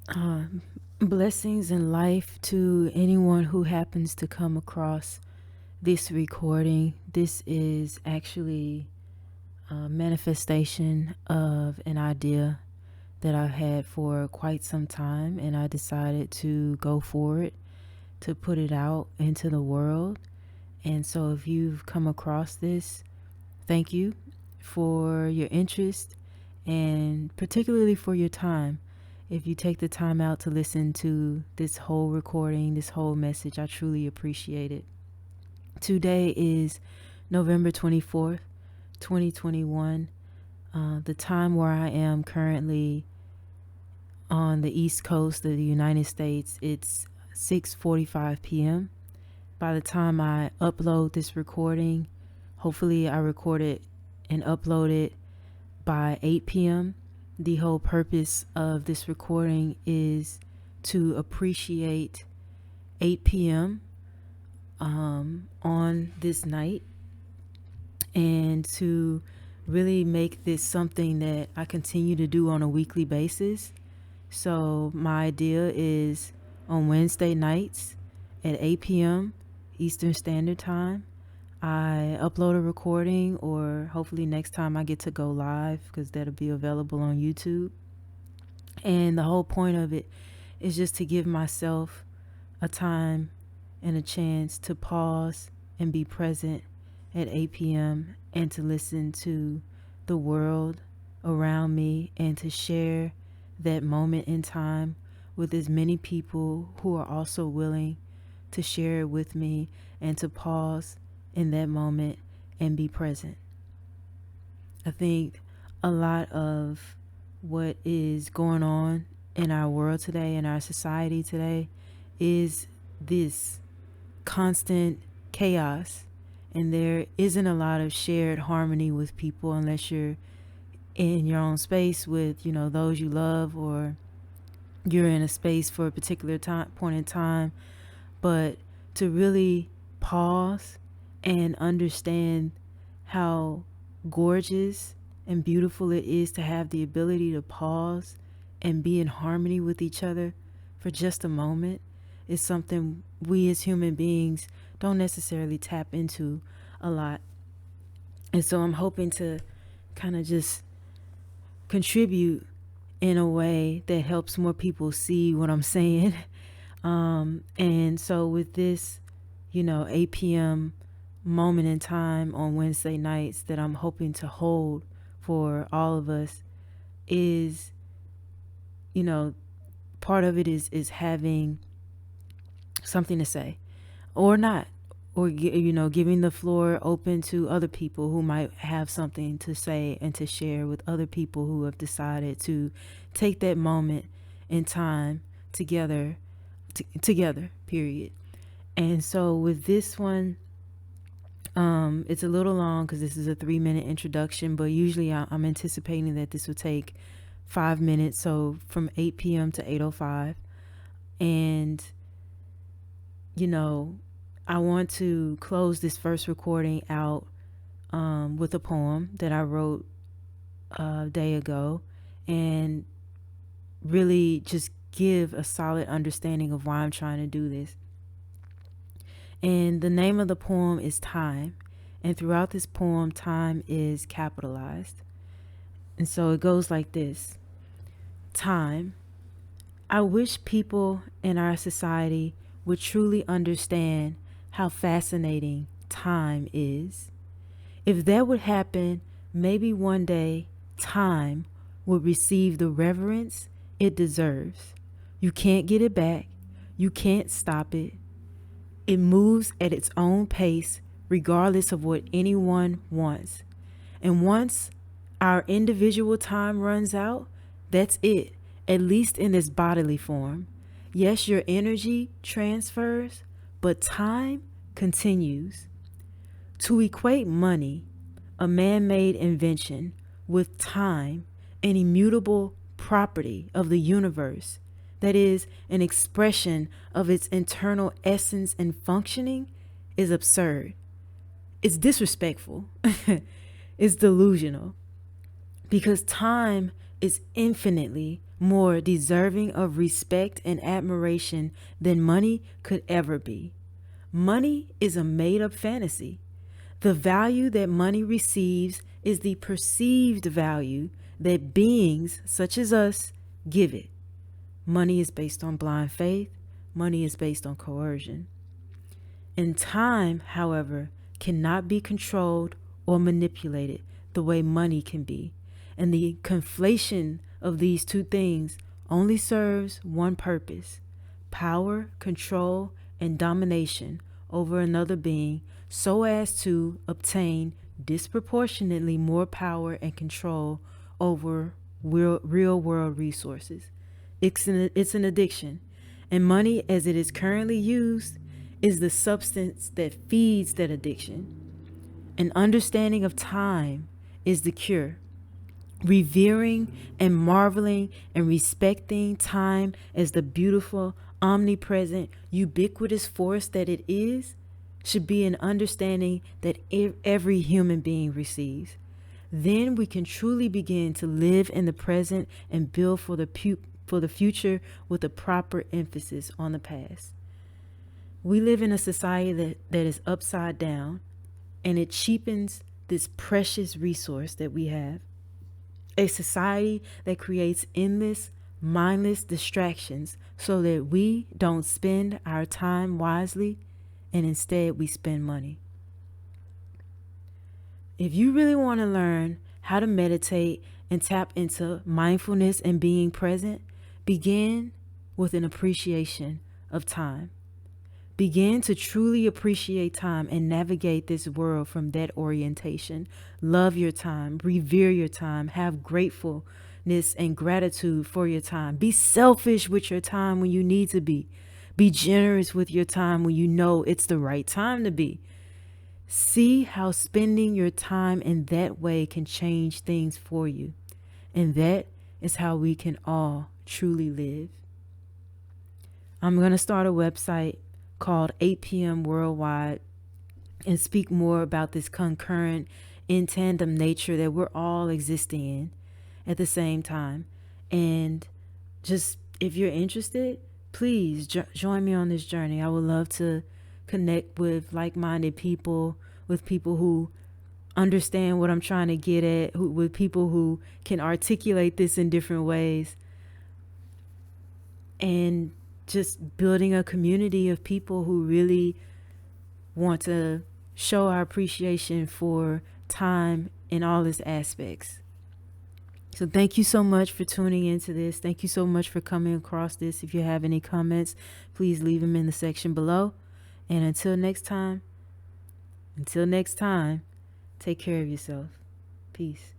Uh, Blessings in life to anyone who happens to come across this recording. This is actually a manifestation of an idea that I've had for quite some time, and I decided to go for it, to put it out into the world. And so, if you've come across this, thank you for your interest and particularly for your time. If you take the time out to listen to this whole recording, this whole message, I truly appreciate it. Today is November 24th, 2021. The time where I am currently on the East Coast of the United States, it's 6:45 p.m. By the time I upload this recording, hopefully I record it and upload it by 8 p.m. The whole purpose of this recording is to appreciate 8 p.m. On this night, and to really make this something that I continue to do on a weekly basis. So my idea is on Wednesday nights at 8 p.m. Eastern Standard Time, I upload a recording, or hopefully next time I get to go live, because that'll be available on YouTube. And the whole point of it is just to give myself a time and a chance to pause and be present at 8 p.m. and to listen to the world around me and to share that moment in time with as many people who are also willing to share it with me, and to pause in that moment and be present. I think a lot of what is going on in our world today, in our society today, is this constant chaos, and there isn't a lot of shared harmony with people unless you're in your own space with those you love, or you're in a space for a particular point in time. But to really pause and understand how gorgeous and beautiful it is to have the ability to pause and be in harmony with each other for just a moment is something we as human beings don't necessarily tap into a lot. And so I'm hoping to kind of just contribute in a way that helps more people see what I'm saying. And so with this, 8 p.m. moment in time on Wednesday nights that I'm hoping to hold for all of us is, part of it is having something to say, or not, or giving the floor open to other people who might have something to say and to share with other people who have decided to take that moment in time together, period. And so with this one, it's a little long because this is a 3-minute introduction, but usually I'm anticipating that this will take 5 minutes, so from 8 p.m. to 8:05. And I want to close this first recording out with a poem that I wrote a day ago, and really just give a solid understanding of why I'm trying to do this. And the name of the poem is Time. And throughout this poem, time is capitalized. And so it goes like this. Time. I wish people in our society would truly understand how fascinating time is. If that would happen, maybe one day time would receive the reverence it deserves. You can't get it back. You can't stop it. It moves at its own pace, regardless of what anyone wants. And once our individual time runs out, that's it, at least in this bodily form. Yes, your energy transfers, but time continues. To equate money, a man-made invention, with time, an immutable property of the universe, that is, an expression of its internal essence and functioning, is absurd. It's disrespectful. It's delusional. Because time is infinitely more deserving of respect and admiration than money could ever be. Money is a made up fantasy. The value that money receives is the perceived value that beings such as us give it. Money is based on blind faith. Money is based on coercion. And time, however, cannot be controlled or manipulated the way money can be. And the conflation of these two things only serves one purpose: power, control, and domination over another being, so as to obtain disproportionately more power and control over real world resources. It's an addiction, and money as it is currently used is the substance that feeds that addiction. An understanding of time is the cure. Revering and marveling and respecting time as the beautiful, omnipresent, ubiquitous force that it is should be an understanding that every human being receives. Then we can truly begin to live in the present and build for the future with a proper emphasis on the past. We live in a society that is upside down, and it cheapens this precious resource that we have. A society that creates endless, mindless distractions so that we don't spend our time wisely, and instead we spend money. If you really want to learn how to meditate and tap into mindfulness and being present, begin with an appreciation of time. Begin to truly appreciate time and navigate this world from that orientation. Love your time, revere your time, have gratefulness and gratitude for your time. Be selfish with your time when you need to be. Be generous with your time when you know it's the right time to be. See how spending your time in that way can change things for you. And that is how we can all truly live. I'm going to start a website called 8 p.m. Worldwide and speak more about this concurrent, in tandem nature that we're all existing in at the same time. And just if you're interested, please join me on this journey. I would love to connect with like-minded people, with people who understand what I'm trying to get at, with people who can articulate this in different ways, and just building a community of people who really want to show our appreciation for time in all its aspects. So thank you so much for tuning into this. Thank you so much for coming across this. If you have any comments, please leave them in the section below. And until next time, take care of yourself. Peace.